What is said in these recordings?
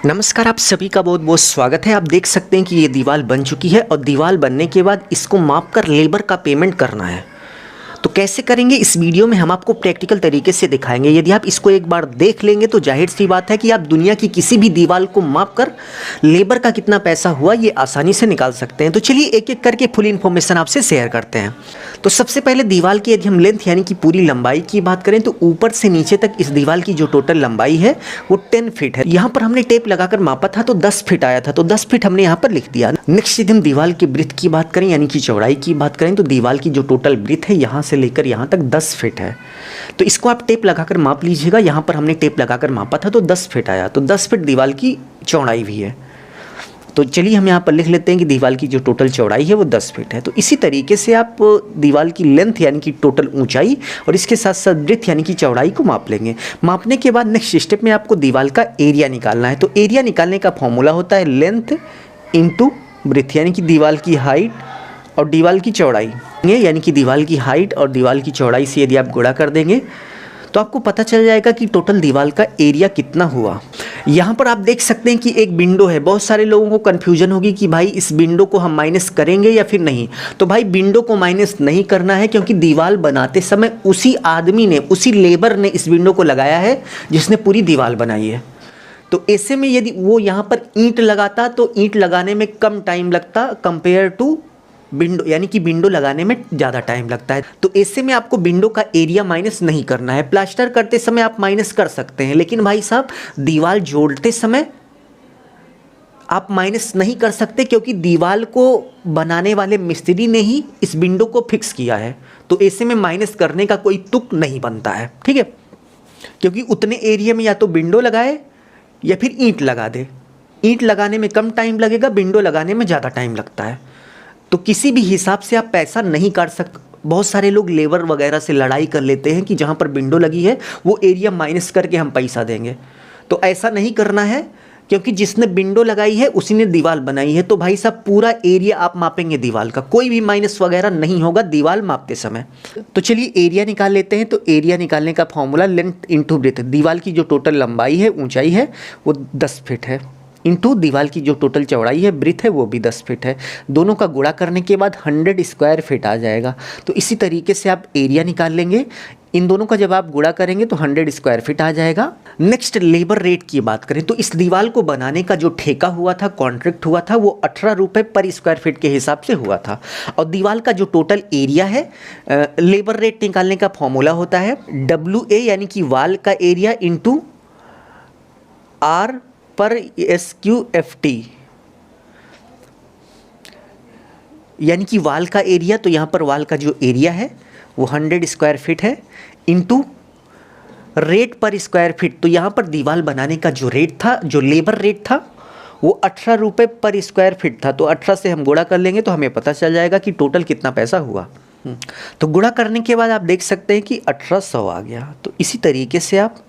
नमस्कार, आप सभी का बहुत बहुत स्वागत है। आप देख सकते हैं कि ये दीवार बन चुकी है और दीवार बनने के बाद इसको माप कर लेबर का पेमेंट करना है। तो कैसे करेंगे इस वीडियो में हम आपको प्रैक्टिकल तरीके से दिखाएंगे। यदि आप इसको एक बार देख लेंगे तो जाहिर सी बात है कि आप दुनिया की किसी भी दीवार को माप कर लेबर का कितना पैसा हुआ ये आसानी से निकाल सकते हैं। तो चलिए एक एक करके फुल इन्फॉर्मेशन आपसे शेयर करते हैं। तो सबसे पहले दीवार की यदि हम लेंथ यानी कि पूरी लंबाई की बात करें तो ऊपर से नीचे तक इस दीवार की जो टोटल लंबाई है वो 10 फीट है। यहाँ पर हमने टेप लगाकर मापा था तो 10 फीट आया था, तो 10 फीट हमने यहाँ पर लिख दिया। नेक्स्ट यदि हम दीवार की ब्रीथ की बात करें यानी कि चौड़ाई की बात करें तो दीवार की जो टोटल ब्रीथ है यहाँ से लेकर यहाँ तक 10 फीट है। तो इसको आप टेप लगाकर माप लीजिएगा। यहाँ पर हमने टेप लगाकर मापा था तो 10 फीट आया, तो 10 फीट दीवार की चौड़ाई भी है। तो चलिए हम यहाँ पर लिख लेते हैं कि दीवार की जो टोटल चौड़ाई है वो 10 फीट है। तो इसी तरीके से आप दीवार की लेंथ यानी कि टोटल ऊंचाई और इसके साथ साथ ब्रेथ यानी कि चौड़ाई को माप लेंगे। मापने के बाद नेक्स्ट स्टेप में आपको दीवार का एरिया निकालना है। तो एरिया निकालने का फॉर्मूला होता है लेंथ इंटू ब्रेथ यानी कि दीवार की हाइट और दीवार की चौड़ाई, यानी कि दीवार की हाइट और दीवार की चौड़ाई से यदि आप गुणा कर देंगे तो आपको पता चल जाएगा कि टोटल दीवार का एरिया कितना हुआ। यहाँ पर आप देख सकते हैं कि एक विंडो है। बहुत सारे लोगों को कन्फ्यूजन होगी कि भाई इस विंडो को हम माइनस करेंगे या फिर नहीं। तो भाई विंडो को माइनस नहीं करना है क्योंकि दीवार बनाते समय उसी आदमी ने, उसी लेबर ने इस विंडो को लगाया है जिसने पूरी दीवार बनाई है। तो ऐसे में यदि वो यहाँ पर ईंट लगाता तो ईंट लगाने में कम टाइम लगता कंपेयर टू विंडो, यानी कि विंडो लगाने में ज़्यादा टाइम लगता है। तो ऐसे में आपको विंडो का एरिया माइनस नहीं करना है। प्लास्टर करते समय आप माइनस कर सकते हैं, लेकिन भाई साहब दीवार जोड़ते समय आप माइनस नहीं कर सकते क्योंकि दीवार को बनाने वाले मिस्त्री ने ही इस विंडो को फिक्स किया है। तो ऐसे में माइनस करने का कोई तुक नहीं बनता है, ठीक है। क्योंकि उतने एरिया में या तो विंडो लगाए या फिर ईंट लगा दे। ईंट लगाने में कम टाइम लगेगा, विंडो लगाने में ज़्यादा टाइम लगता है। तो किसी भी हिसाब से आप पैसा नहीं काट सकते। बहुत सारे लोग लेबर वगैरह से लड़ाई कर लेते हैं कि जहाँ पर विंडो लगी है वो एरिया माइनस करके हम पैसा देंगे। तो ऐसा नहीं करना है क्योंकि जिसने विंडो लगाई है उसी ने दीवार बनाई है। तो भाई साहब पूरा एरिया आप मापेंगे दीवार का, कोई भी माइनस वगैरह नहीं होगा दीवार मापते समय। तो चलिए एरिया निकाल लेते हैं। तो एरिया निकालने का फॉर्मूला लेंथ इंटू ब्रेथ, दीवार की जो टोटल लंबाई है ऊंचाई है वो 10 फीट है, इंटू दीवार की जो टोटल चौड़ाई है ब्रीथ है वो भी 10 फीट है। दोनों का गुणा करने के बाद 100 स्क्वायर फीट आ जाएगा। तो इसी तरीके से आप एरिया निकाल लेंगे। इन दोनों का जब आप गुणा करेंगे तो 100 स्क्वायर फीट आ जाएगा। नेक्स्ट लेबर रेट की बात करें तो इस दीवार को बनाने का जो ठेका हुआ था, कॉन्ट्रैक्ट हुआ था, वो 18 रुपये पर स्क्वायर फीट के हिसाब से हुआ था। और दीवार का जो टोटल एरिया है, लेबर रेट निकालने का फॉर्मूला होता है WA यानी कि वाल का एरिया इंटू R पर SQFT, यानी कि वाल का एरिया। तो यहाँ पर वाल का जो एरिया है वो 100 स्क्वायर फीट है इंटू रेट पर स्क्वायर फीट। तो यहाँ पर दीवार बनाने का जो रेट था, जो लेबर रेट था वो 18 रुपये पर स्क्वायर फीट था। तो 18 से हम गुणा कर लेंगे तो हमें पता चल जाएगा कि टोटल कितना पैसा हुआ। तो गुणा करने के बाद आप देख सकते हैं कि 1800 आ गया। तो इसी तरीके से आप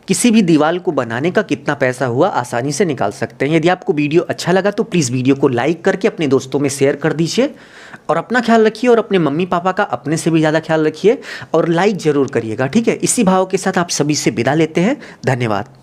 किसी भी दीवार को बनाने का कितना पैसा हुआ आसानी से निकाल सकते हैं। यदि आपको वीडियो अच्छा लगा तो प्लीज़ वीडियो को लाइक करके अपने दोस्तों में शेयर कर दीजिए और अपना ख्याल रखिए और अपने मम्मी पापा का अपने से भी ज़्यादा ख्याल रखिए और लाइक ज़रूर करिएगा, ठीक है। इसी भाव के साथ आप सभी से विदा लेते हैं। धन्यवाद।